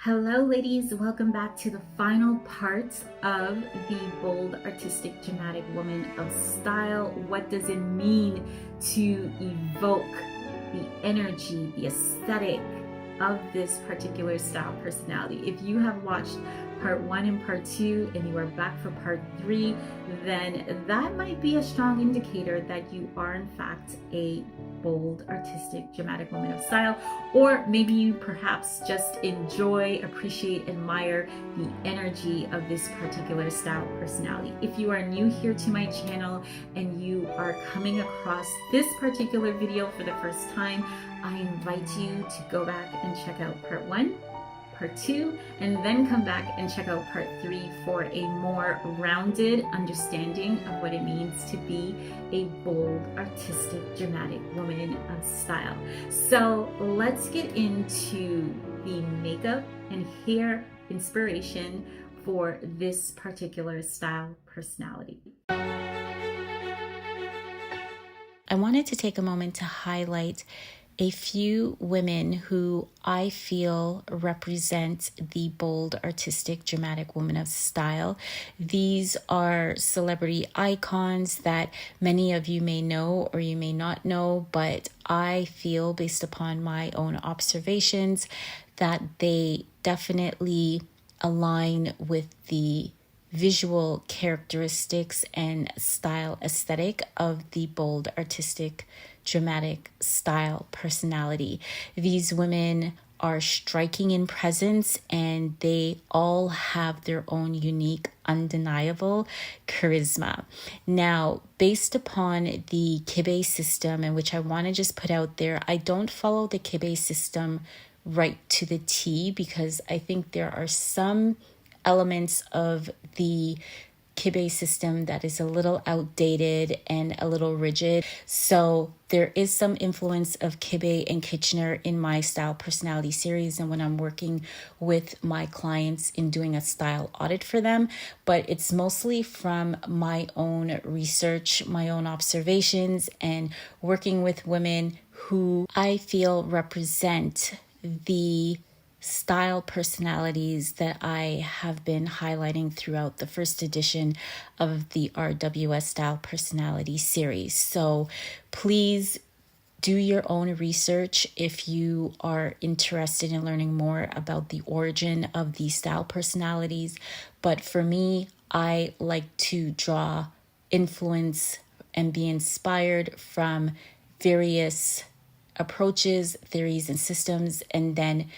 Hello ladies, welcome back to the final part of the bold, artistic, dramatic woman of style. What does it mean to evoke the energy, the aesthetic of this particular style personality? If you have watched part 1 and part 2 and you are back for part 3, then that might be a strong indicator that you are in fact a bold, artistic, dramatic woman of style, or maybe you perhaps just enjoy, appreciate, admire the energy of this particular style personality. If you are new here to my channel and you are coming across this particular video for the first time, I invite you to go back and check out part 1, part 2, and then come back and check out part 3 for a more rounded understanding of what it means to be a bold, artistic, dramatic woman of style. So let's get into the makeup and hair inspiration for this particular style personality. I wanted to take a moment to highlight a few women who I feel represent the bold, artistic, dramatic woman of style. These are celebrity icons that many of you may know or you may not know, but I feel, based upon my own observations, that they definitely align with the visual characteristics and style aesthetic of the bold, artistic, dramatic style personality. These women are striking in presence and they all have their own unique, undeniable charisma. Now, based upon the Kibe system, and which I want to just put out there, I don't follow the Kibe system right to the T because I think there are some elements of the Kibe system that is a little outdated and a little rigid. So there is some influence of Kibe and Kitchener in my style personality series and when I'm working with my clients in doing a style audit for them, but it's mostly from my own research, my own observations, and working with women who I feel represent the style personalities that I have been highlighting throughout the first edition of the RWS Style Personality series. So please do your own research if you are interested in learning more about the origin of these style personalities. But for me, I like to draw influence and be inspired from various approaches, theories, and systems, and then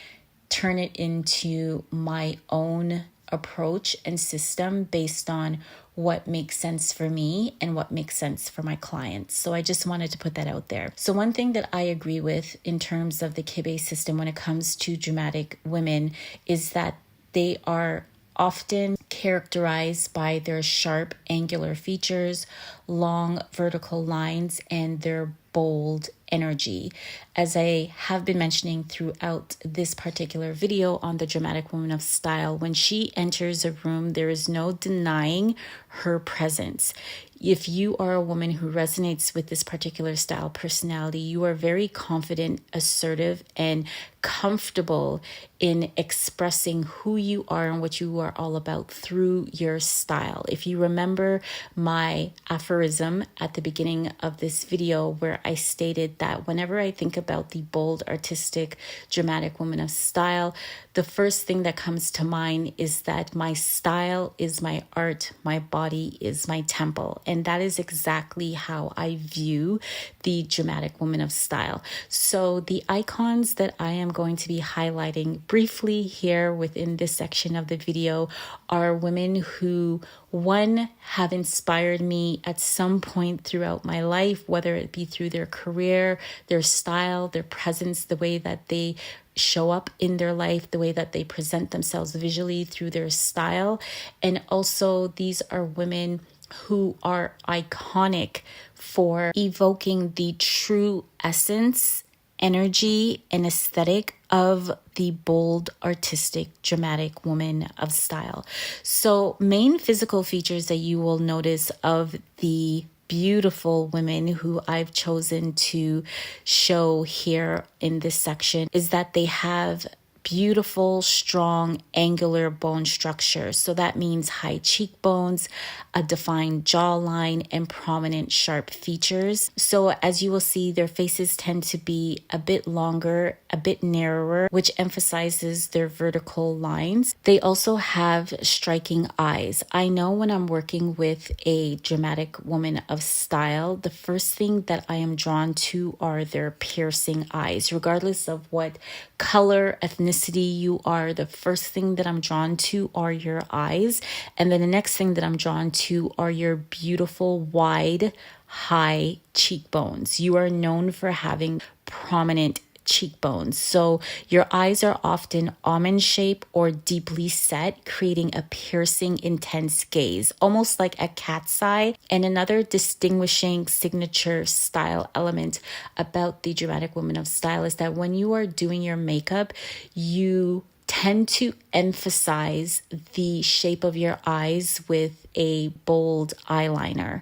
turn it into my own approach and system based on what makes sense for me and what makes sense for my clients. So I just wanted to put that out there. So one thing that I agree with in terms of the Kibe system when it comes to dramatic women is that they are often characterized by their sharp angular features, long vertical lines, and their bold energy. As I have been mentioning throughout this particular video on the dramatic woman of style, when she enters a room, there is no denying her presence. If you are a woman who resonates with this particular style personality, you are very confident, assertive, and comfortable in expressing who you are and what you are all about through your style. If you remember my aphorism at the beginning of this video where I stated that whenever I think about the bold, artistic, dramatic woman of style, the first thing that comes to mind is that my style is my art, my body is my temple. And that is exactly how I view the dramatic woman of style. So the icons that I am going to be highlighting briefly here within this section of the video are women who, one, have inspired me at some point throughout my life, whether it be through their career, their style, their presence, the way that they show up in their life, the way that they present themselves visually through their style. And also these are women who are iconic for evoking the true essence, energy, and aesthetic of the bold, artistic, dramatic woman of style. So main physical features that you will notice of the beautiful women who I've chosen to show here in this section is that they have beautiful, strong, angular bone structure. So that means high cheekbones, a defined jawline, and prominent, sharp features. So as you will see, their faces tend to be a bit longer, a bit narrower, which emphasizes their vertical lines. They also have striking eyes. I know when I'm working with a dramatic woman of style, the first thing that I am drawn to are their piercing eyes. Regardless of what color, ethnicity you are, the first thing that I'm drawn to are your eyes. And then the next thing that I'm drawn to are your beautiful, wide, high cheekbones. You are known for having prominent cheekbones. So your eyes are often almond shaped or deeply set, creating a piercing, intense gaze, almost like a cat's eye. And another distinguishing signature style element about the dramatic woman of style is that when you are doing your makeup, you tend to emphasize the shape of your eyes with a bold eyeliner.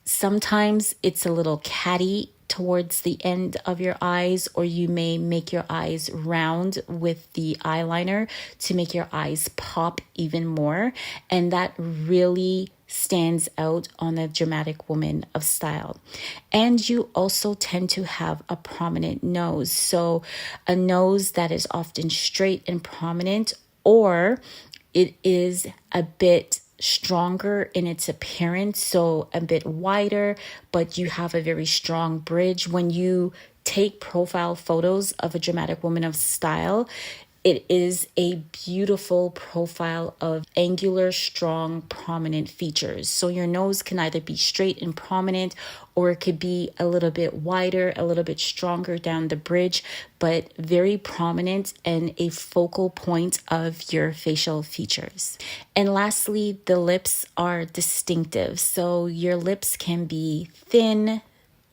Sometimes it's a little catty towards the end of your eyes, or you may make your eyes round with the eyeliner to make your eyes pop even more. And that really stands out on a dramatic woman of style. And you also tend to have a prominent nose. So a nose that is often straight and prominent, or it is a bit stronger in its appearance, so a bit wider, but you have a very strong bridge. When you take profile photos of a dramatic woman of style, it is a beautiful profile of angular, strong, prominent features. So your nose can either be straight and prominent, or it could be a little bit wider, a little bit stronger down the bridge, but very prominent and a focal point of your facial features. And lastly, the lips are distinctive. So your lips can be thin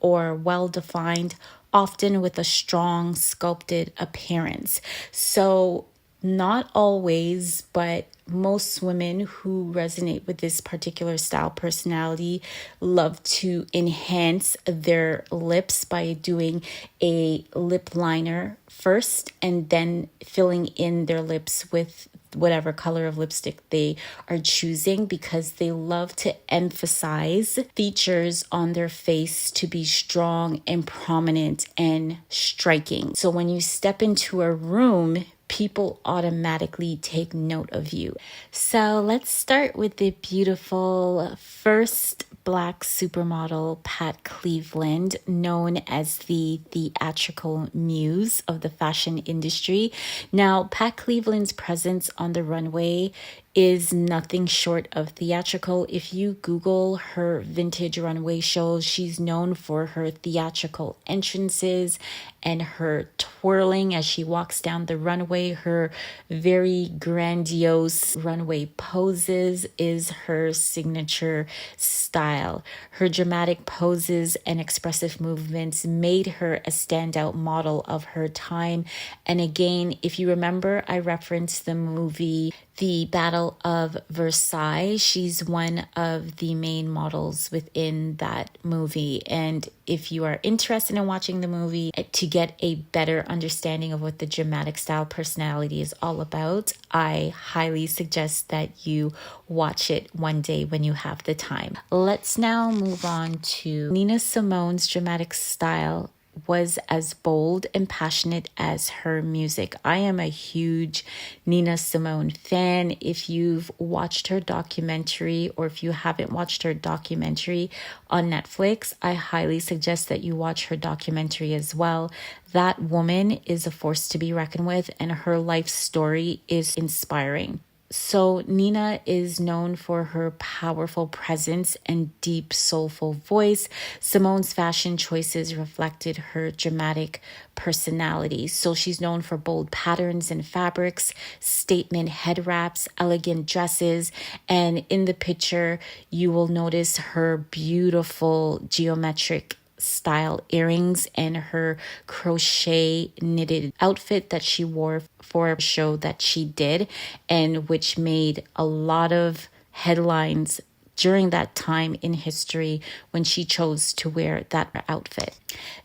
or well-defined, often with a strong sculpted appearance. So not always, but most women who resonate with this particular style personality love to enhance their lips by doing a lip liner first and then filling in their lips with whatever color of lipstick they are choosing, because they love to emphasize features on their face to be strong and prominent and striking. So when you step into a room, people automatically take note of you. So let's start with the beautiful first Black supermodel, Pat Cleveland, known as the theatrical muse of the fashion industry. Now, Pat Cleveland's presence on the runway is nothing short of theatrical. If you Google her vintage runway shows, she's known for her theatrical entrances and her twirling as she walks down the runway. Her very grandiose runway poses is her signature style. Her dramatic poses and expressive movements made her a standout model of her time. And again, if you remember, I referenced the movie The Battle of Versailles. She's one of the main models within that movie. And if you are interested in watching the movie to get a better understanding of what the dramatic style personality is all about, I highly suggest that you watch it one day when you have the time. Let's now move on to Nina Simone's dramatic style was as bold and passionate as her music. I am a huge Nina Simone fan. If you've watched her documentary, or if you haven't watched her documentary on Netflix, I highly suggest that you watch her documentary as well. That woman is a force to be reckoned with, and her life story is inspiring. So Nina is known for her powerful presence and deep, soulful voice. Simone's fashion choices reflected her dramatic personality. So she's known for bold patterns and fabrics, statement head wraps, elegant dresses, and in the picture, you will notice her beautiful geometric style earrings and her crochet knitted outfit that she wore for a show that she did, and which made a lot of headlines during that time in history when she chose to wear that outfit.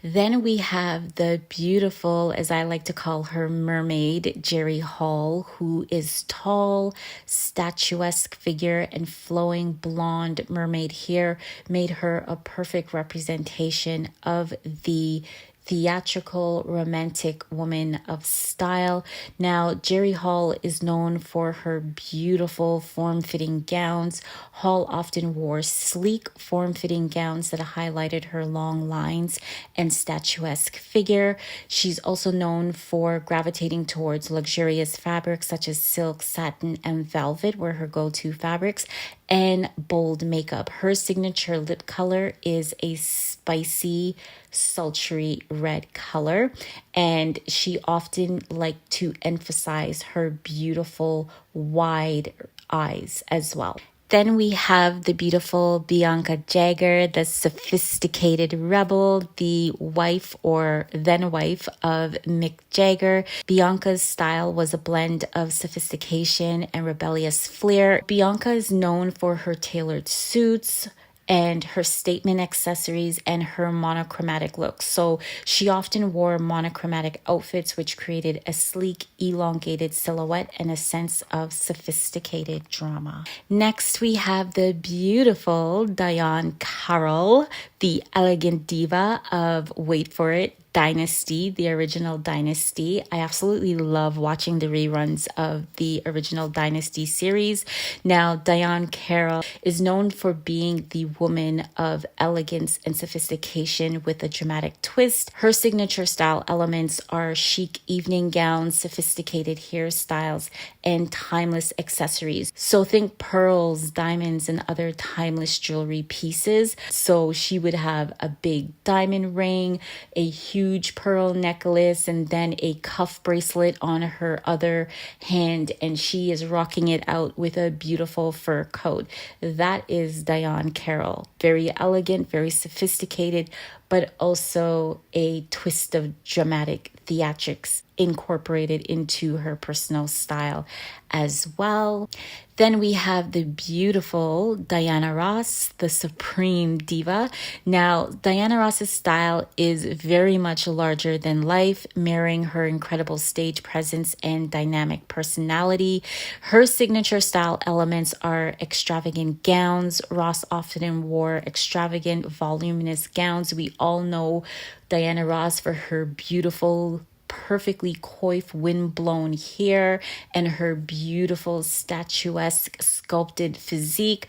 Then we have the beautiful, as I like to call her, mermaid, Jerry Hall, who is tall, statuesque figure and flowing blonde mermaid hair made her a perfect representation of the theatrical, romantic woman of style. Now, Jerry Hall is known for her beautiful form-fitting gowns. Hall often wore sleek, form-fitting gowns that highlighted her long lines and statuesque figure. She's also known for gravitating towards luxurious fabrics such as silk, satin, and velvet were her go-to fabrics, and bold makeup. Her signature lip color is a spicy, sultry red color, and she often liked to emphasize her beautiful wide eyes as well. Then we have the beautiful Bianca Jagger, the sophisticated rebel, the wife or then wife of Mick Jagger. Bianca's style was a blend of sophistication and rebellious flair. Bianca is known for her tailored suits and her statement accessories and her monochromatic looks. So she often wore monochromatic outfits, which created a sleek, elongated silhouette and a sense of sophisticated drama. Next, we have the beautiful Diane Carroll, the elegant diva of, wait for it, Dynasty, the original Dynasty. I absolutely love watching the reruns of the original Dynasty series. Now, Diane Carroll is known for being the woman of elegance and sophistication with a dramatic twist. Her signature style elements are chic evening gowns, sophisticated hairstyles, and timeless accessories. So think pearls, diamonds, and other timeless jewelry pieces. So she would have a big diamond ring, a huge pearl necklace, and then a cuff bracelet on her other hand, and she is rocking it out with a beautiful fur coat. That is Diane Carroll. Very elegant, very sophisticated, but also a twist of dramatic theatrics incorporated into her personal style as well. Then we have the beautiful Diana Ross, the supreme diva. Now, Diana Ross's style is very much larger than life, mirroring her incredible stage presence and dynamic personality. Her signature style elements are extravagant gowns. Ross often wore extravagant, voluminous gowns. We all know Diana Ross for her beautiful, perfectly coiffed, wind-blown hair and her beautiful statuesque sculpted physique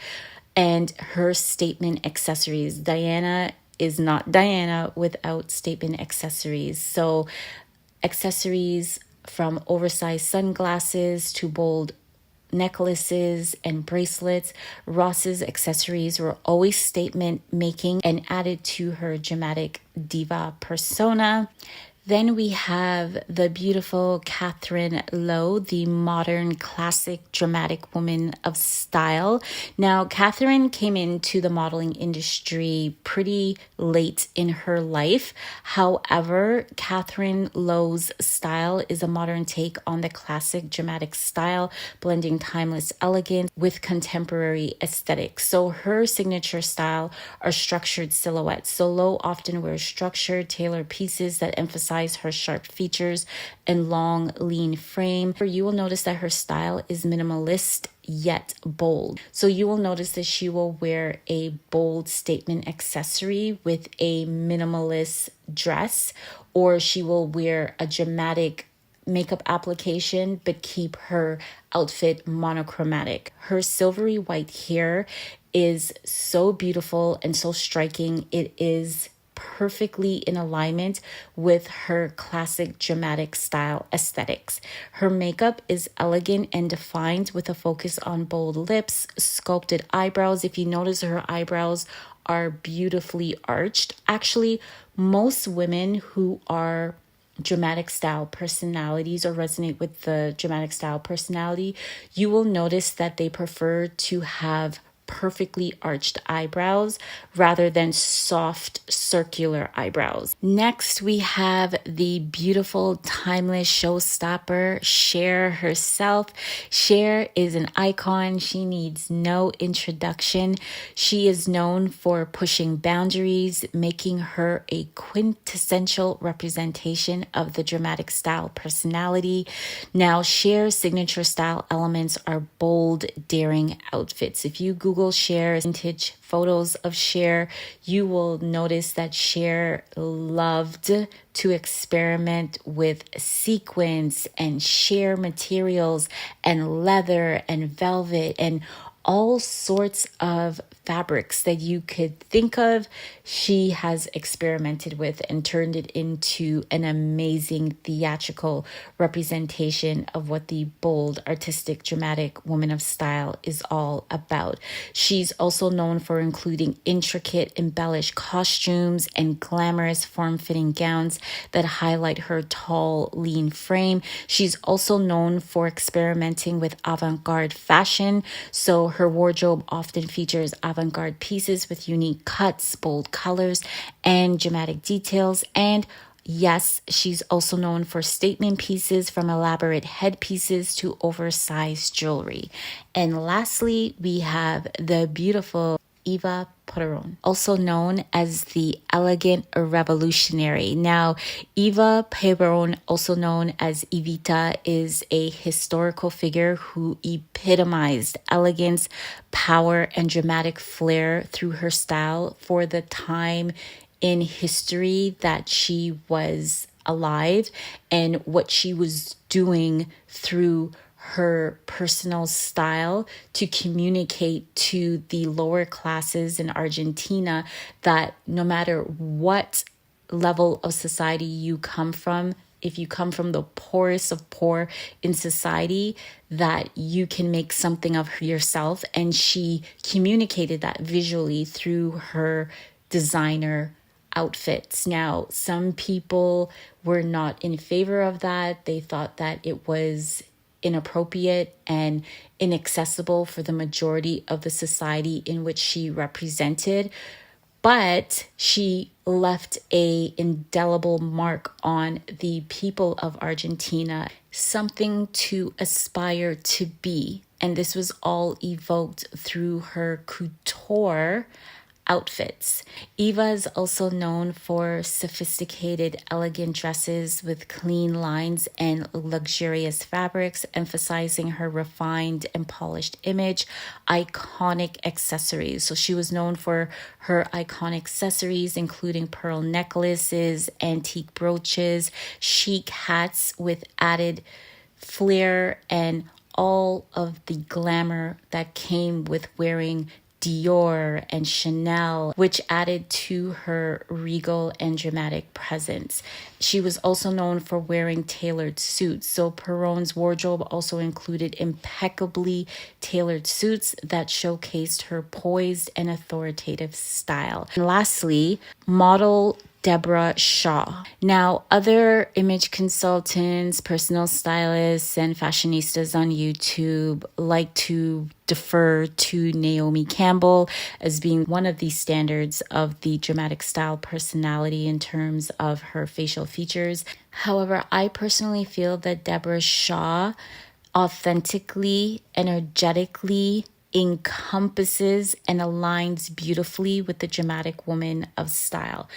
and her statement accessories. Diana is not Diana without statement accessories. So accessories from oversized sunglasses to bold necklaces and bracelets. Ross's accessories were always statement making and added to her dramatic diva persona. Then we have the beautiful Catherine Lowe, the modern classic dramatic woman of style. Now, Catherine came into the modeling industry pretty late in her life. However, Catherine Lowe's style is a modern take on the classic dramatic style, blending timeless elegance with contemporary aesthetics. So her signature style are structured silhouettes. So Lowe often wears structured, tailored pieces that emphasize her sharp features and long, lean frame. You will notice that her style is minimalist yet bold. So you will notice that she will wear a bold statement accessory with a minimalist dress, or she will wear a dramatic makeup application but keep her outfit monochromatic. Her silvery white hair is so beautiful and so striking. It is perfectly in alignment with her classic dramatic style aesthetics. Her makeup is elegant and defined with a focus on bold lips, sculpted eyebrows. If you notice, her eyebrows are beautifully arched. Actually, most women who are dramatic style personalities or resonate with the dramatic style personality, you will notice that they prefer to have perfectly arched eyebrows rather than soft circular eyebrows. Next, we have the beautiful, timeless showstopper, Cher herself. Cher is an icon. She needs no introduction. She is known for pushing boundaries, making her a quintessential representation of the dramatic style personality. Now, Cher's signature style elements are bold, daring outfits. If you Google Cher vintage photos of Cher, you will notice that Cher loved to experiment with sequins and sheer materials and leather and velvet and all sorts of fabrics that you could think of. She has experimented with and turned it into an amazing theatrical representation of what the bold, artistic, dramatic woman of style is all about. She's also known for including intricate, embellished costumes and glamorous form-fitting gowns that highlight her tall, lean frame. She's also known for experimenting with avant-garde fashion, so her wardrobe often features avant-garde pieces with unique cuts, bold colors, and dramatic details. And yes, she's also known for statement pieces, from elaborate headpieces to oversized jewelry. And lastly, we have the beautiful Eva Peron, also known as the elegant revolutionary. Now, Eva Peron, also known as Evita, is a historical figure who epitomized elegance, power, and dramatic flair through her style for the time in history that she was alive and what she was doing through her personal style to communicate to the lower classes in Argentina that no matter what level of society you come from, if you come from the poorest of poor in society, that you can make something of yourself. And she communicated that visually through her designer outfits. Now, some people were not in favor of that. They thought that it was inappropriate and inaccessible for the majority of the society in which she represented. But she left an indelible mark on the people of Argentina, something to aspire to be. And this was all evoked through her couture outfits. Eva is also known for sophisticated, elegant dresses with clean lines and luxurious fabrics, emphasizing her refined and polished image. Iconic accessories. So she was known for her iconic accessories, including pearl necklaces, antique brooches, chic hats with added flair, and all of the glamour that came with wearing Dior and Chanel, which added to her regal and dramatic presence. She was also known for wearing tailored suits. So Peron's wardrobe also included impeccably tailored suits that showcased her poised and authoritative style. And lastly, model Deborah Shaw. Now, other image consultants, personal stylists, and fashionistas on YouTube like to defer to Naomi Campbell as being one of the standards of the dramatic style personality in terms of her facial features. However, I personally feel that Deborah Shaw authentically, energetically encompasses and aligns beautifully with the dramatic woman of style.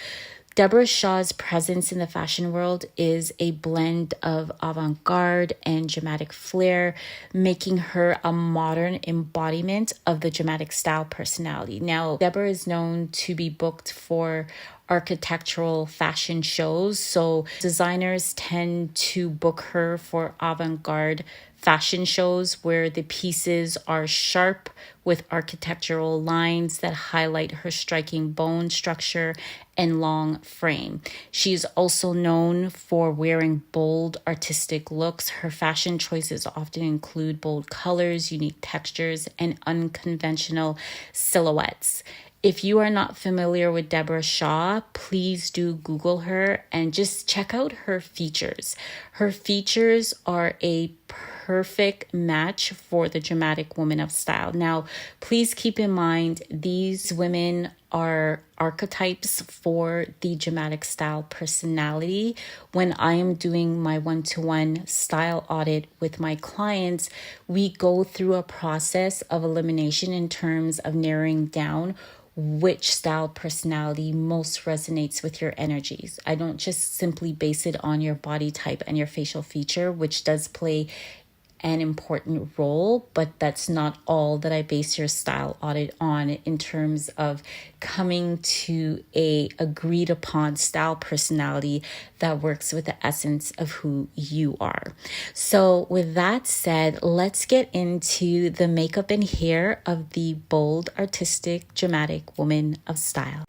Deborah Shaw's presence in the fashion world is a blend of avant-garde and dramatic flair, making her a modern embodiment of the dramatic style personality. Now, Deborah is known to be booked for architectural fashion shows, so designers tend to book her for avant-garde fashion shows where the pieces are sharp with architectural lines that highlight her striking bone structure and long frame. She's also known for wearing bold artistic looks. Her fashion choices often include bold colors, unique textures, and unconventional silhouettes. If you are not familiar with Deborah Shaw, please do Google her and just check out her features. Her features are a perfect match for the dramatic woman of style. Now, please keep in mind, these women are archetypes for the dramatic style personality. When I am doing my one-to-one style audit with my clients, we go through a process of elimination in terms of narrowing down which style personality most resonates with your energies. I don't just simply base it on your body type and your facial feature, which does play an important role, but that's not all that I base your style audit on in terms of coming to a agreed upon style personality that works with the essence of who you are. So with that said, let's get into the makeup and hair of the bold, artistic, dramatic woman of style.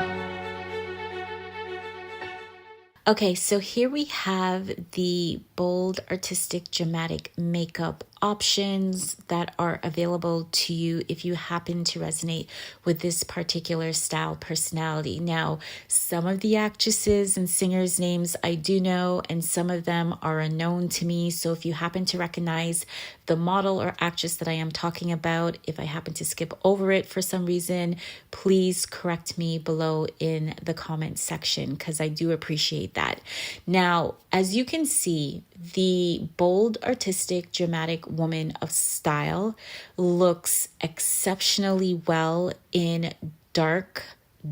Okay, so here we have the bold, artistic, dramatic makeup options that are available to you if you happen to resonate with this particular style personality. Now, some of the actresses and singers' names I do know, and some of them are unknown to me. So if you happen to recognize the model or actress that I am talking about, if I happen to skip over it for some reason, please correct me below in the comment section, because I do appreciate that. Now, as you can see, the bold, artistic, dramatic woman of style looks exceptionally well in dark,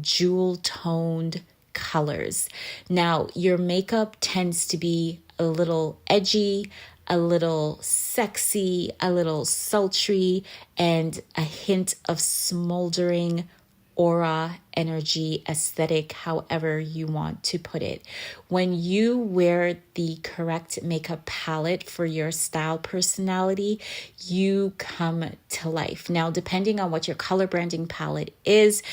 jewel-toned colors. Now, your makeup tends to be a little edgy, a little sexy, a little sultry, and a hint of smoldering aura, energy, aesthetic, however you want to put it. When you wear the correct makeup palette for your style personality, you come to life. Now, depending on what your color branding palette is,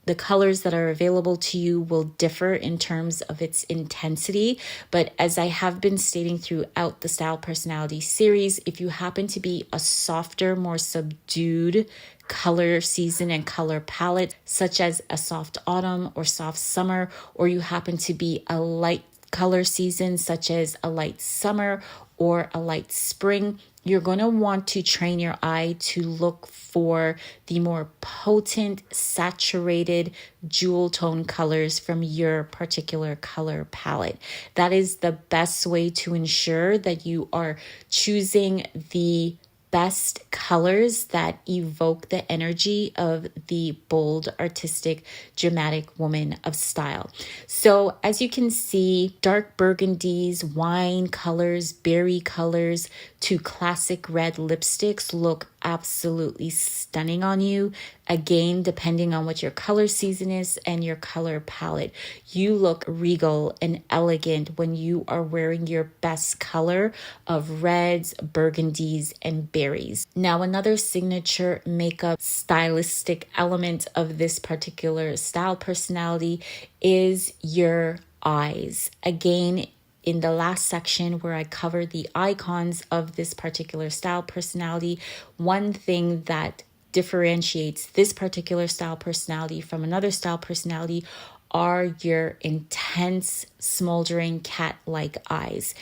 the colors that are available to you will differ in terms of its intensity. But as I have been stating throughout the Style Personality series, if you happen to be a softer, more subdued color season and color palette, such as a soft autumn or soft summer, or you happen to be a light color season, such as a light summer or a light spring, you're going to want to train your eye to look for the more potent, saturated jewel tone colors from your particular color palette. That is the best way to ensure that you are choosing the best colors that evoke the energy of the bold, artistic, dramatic woman of style. So as you can see, dark burgundies, wine colors, berry colors, to classic red lipsticks look absolutely stunning on you. Again, depending on what your color season is and your color palette, you look regal and elegant when you are wearing your best color of reds, burgundies, and berries. Now, another signature makeup stylistic element of this particular style personality is your eyes. Again, in the last section where I covered the icons of this particular style personality, one thing that differentiates this particular style personality from another style personality are your intense, smoldering cat-like eyes.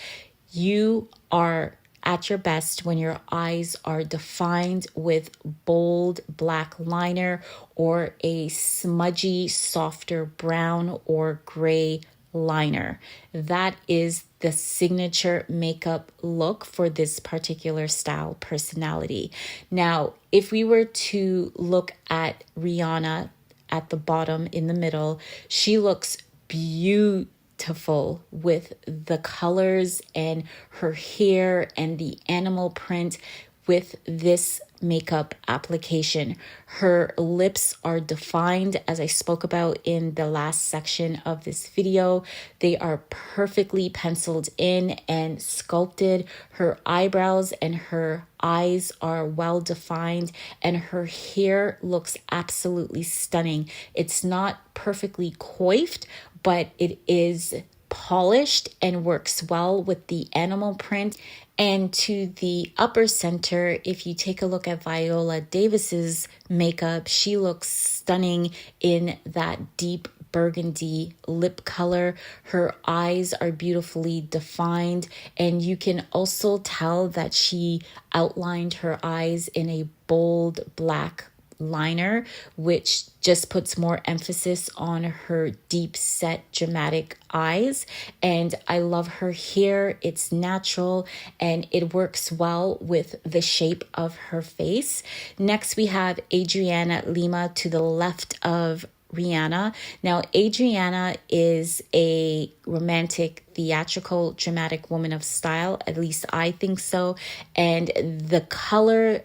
You are at your best when your eyes are defined with bold black liner or a smudgy, softer brown or gray liner. That is the signature makeup look for this particular style personality. Now, if we were to look at Rihanna at the bottom in the middle, she looks beautiful with the colors and her hair and the animal print with this makeup application. Her lips are defined, as I spoke about in the last section of this video. They are perfectly penciled in and sculpted. Her eyebrows and her eyes are well defined, and her hair looks absolutely stunning. It's not perfectly coiffed, but it is polished and works well with the animal print. And to the upper center, if you take a look at Viola Davis's makeup, she looks stunning in that deep burgundy lip color. Her eyes are beautifully defined, and you can also tell that she outlined her eyes in a bold black liner, which just puts more emphasis on her deep set dramatic eyes. And I love her hair. It's natural and it works well with the shape of her face. Next, we have Adriana Lima to the left of Rihanna. Now, Adriana is a romantic, theatrical, dramatic woman of style. At least I think so. And the color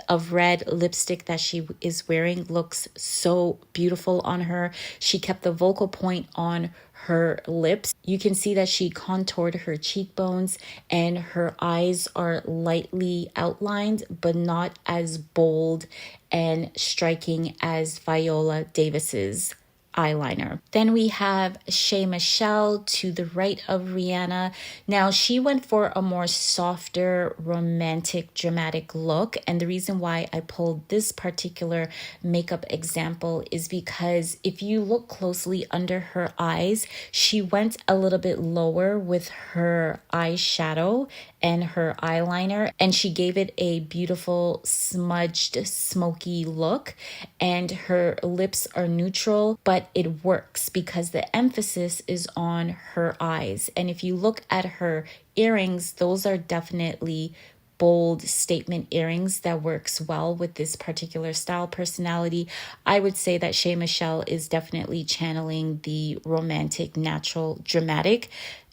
of red lipstick that she is wearing looks so beautiful on her. She kept the vocal point on her lips. You can see that she contoured her cheekbones and her eyes are lightly outlined, but not as bold and striking as Viola Davis's eyeliner. Then we have Shay Michelle to the right of Rihanna. Now, she went for a more softer, romantic, dramatic look. And the reason why I pulled this particular makeup example is because if you look closely under her eyes, she went a little bit lower with her eyeshadow and her eyeliner, and she gave it a beautiful smudged, smoky look. And her lips are neutral, but it works because the emphasis is on her eyes. And if you look at her earrings, those are definitely bold statement earrings that works well with this particular style personality. I would say that Shay Michelle is definitely channeling the romantic, natural, dramatic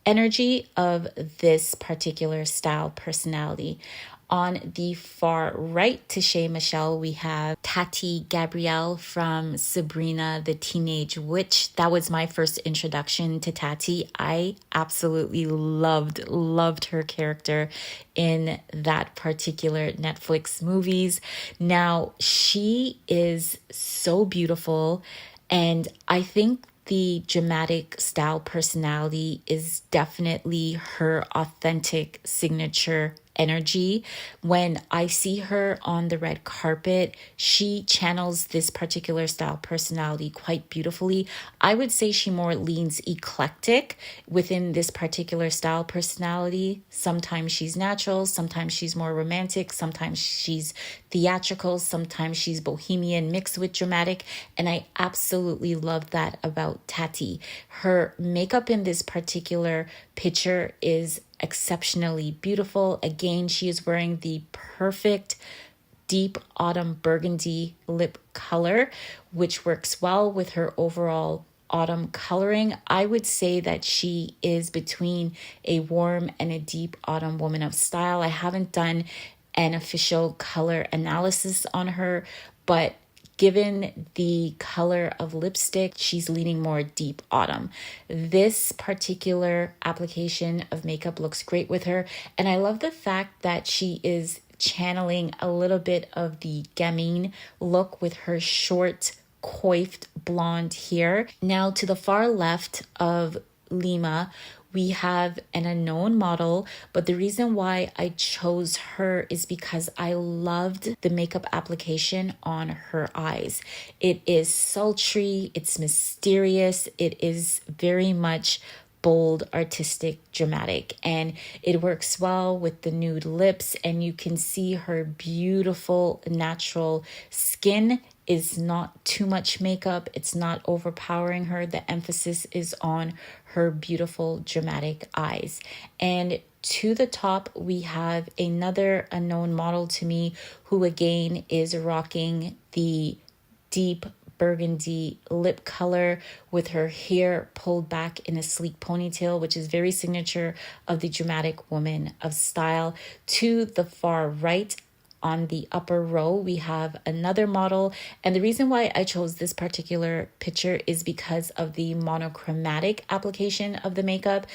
energy of this particular style personality. On the far right to Shay Michelle, we have Tati Gabrielle from Sabrina the Teenage Witch. That was my first introduction to Tati. I absolutely loved her character in that particular Netflix movies. Now, she is so beautiful, and I think the dramatic style personality is definitely her authentic signature energy. When I see her on the red carpet, she channels this particular style personality quite beautifully. I would say she more leans eclectic within this particular style personality. Sometimes she's natural, sometimes she's more romantic, sometimes she's theatrical, sometimes she's bohemian mixed with dramatic, and I absolutely love that about Tati. Her makeup in this particular picture is exceptionally beautiful. Again, she is wearing the perfect deep autumn burgundy lip color, which works well with her overall autumn coloring. I would say that she is between a warm and a deep autumn woman of style. I haven't done an official color analysis on her, but given the color of lipstick, she's leaning more deep autumn. This particular application of makeup looks great with her. And I love the fact that she is channeling a little bit of the gamine look with her short, coiffed blonde hair. Now to the far left of Lima, we have an unknown model, but the reason why I chose her is because I loved the makeup application on her eyes. It is sultry, it's mysterious, it is very much bold, artistic, dramatic, and it works well with the nude lips, and you can see her beautiful natural skin is not too much makeup. It's not overpowering her. The emphasis is on her beautiful dramatic eyes. And to the top, we have another unknown model to me who again is rocking the deep burgundy lip color with her hair pulled back in a sleek ponytail, which is very signature of the dramatic woman of style. To the far right, on the upper row, we have another model. And the reason why I chose this particular picture is because of the monochromatic application of the makeup.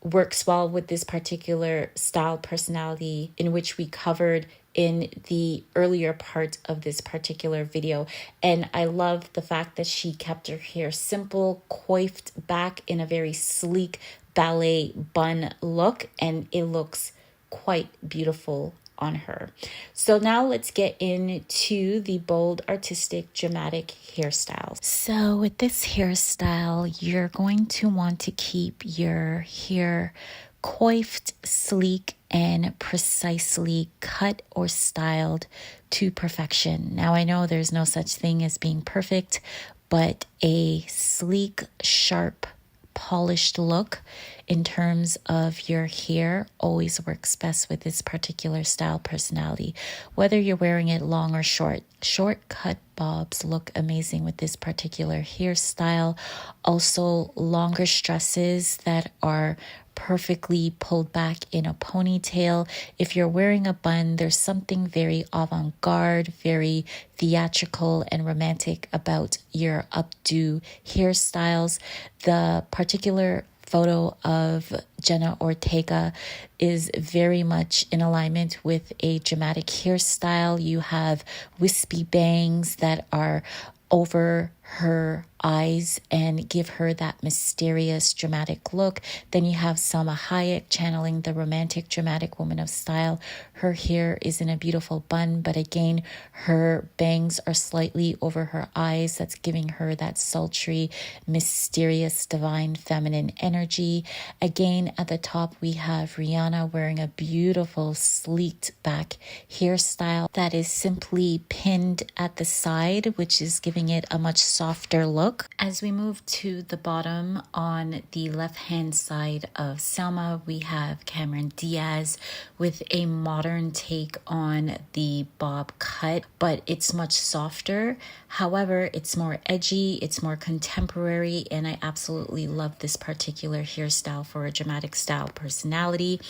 Works well with this particular style personality, in which we covered in the earlier part of this particular video. And I love the fact that she kept her hair simple, coiffed back in a very sleek ballet bun look, and it looks quite beautiful on her. So now let's get into the bold, artistic, dramatic hairstyles. So with this hairstyle, you're going to want to keep your hair coiffed, sleek, and precisely cut or styled to perfection. Now, I know there's no such thing as being perfect, but a sleek, sharp, polished look in terms of your hair always works best with this particular style personality. Whether you're wearing it long or short, short cut bobs look amazing with this particular hairstyle. Also, longer tresses that are perfectly pulled back in a ponytail. If you're wearing a bun, there's something very avant-garde, very theatrical and romantic about your updo hairstyles. The particular photo of Jenna Ortega is very much in alignment with a dramatic hairstyle. You have wispy bangs that are over her eyes and give her that mysterious dramatic look. Then you have Salma Hayek channeling the romantic dramatic woman of style. Her hair is in a beautiful bun, but again, her bangs are slightly over her eyes. That's giving her that sultry, mysterious, divine feminine energy. Again, at the top, we have Rihanna wearing a beautiful sleeked back hairstyle that is simply pinned at the side, which is giving it a much softer look. As we move to the bottom, on the left hand side of Selma, we have Cameron Diaz with a modern take on the bob cut, but it's much softer. However, it's more edgy, it's more contemporary, and I absolutely love this particular hairstyle for a dramatic style personality.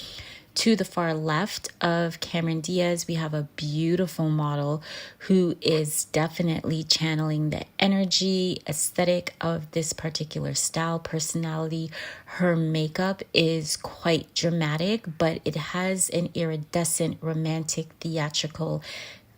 To the far left of Cameron Diaz, we have a beautiful model who is definitely channeling the energy, aesthetic of this particular style personality. Her makeup is quite dramatic, but it has an iridescent, romantic, theatrical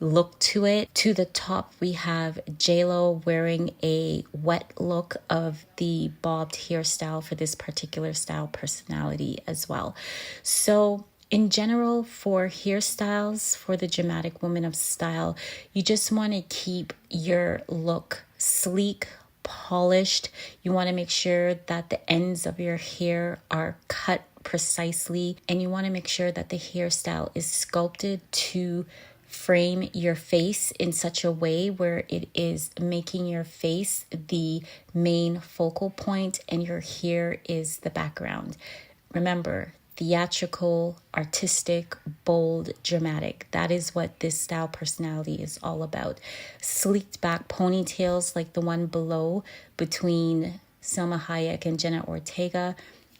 look to it. To the top, we have J-Lo wearing a wet look of the bobbed hairstyle for this particular style personality as well. So in general, for hairstyles for the dramatic woman of style, you just want to keep your look sleek, polished. You want to make sure that the ends of your hair are cut precisely, and you want to make sure that the hairstyle is sculpted to frame your face in such a way where it is making your face the main focal point and your hair is the background. Remember, theatrical, artistic, bold, dramatic. That is what this style personality is all about. Sleeked back ponytails like the one below between Salma Hayek and Jenna Ortega.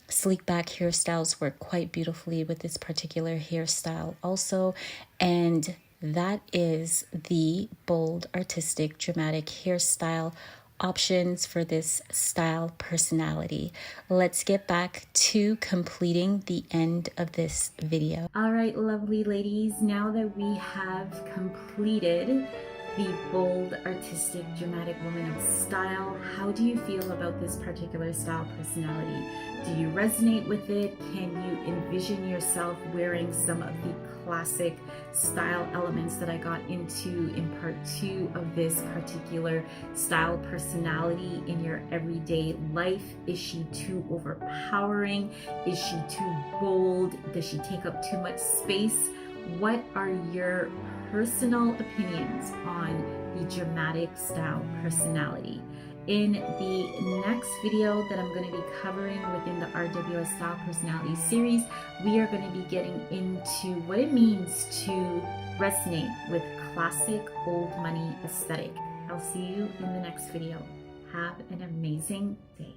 Sleek back hairstyles work quite beautifully with this particular hairstyle also. And that is the bold, artistic, dramatic hairstyle options for this style personality. Let's get back to completing the end of this video. All right, lovely ladies, now that we have completed the bold, artistic, dramatic woman of style, how do you feel about this particular style personality? Do you resonate with it? Can you envision yourself wearing some of the classic style elements that I got into in part 2 of this particular style personality in your everyday life? Is she too overpowering? Is she too bold? Does she take up too much space? What are your personal opinions on the dramatic style personality? In the next video that I'm going to be covering within the RWS Style Personality series, we are going to be getting into what it means to resonate with classic old money aesthetic. I'll see you in the next video. Have an amazing day.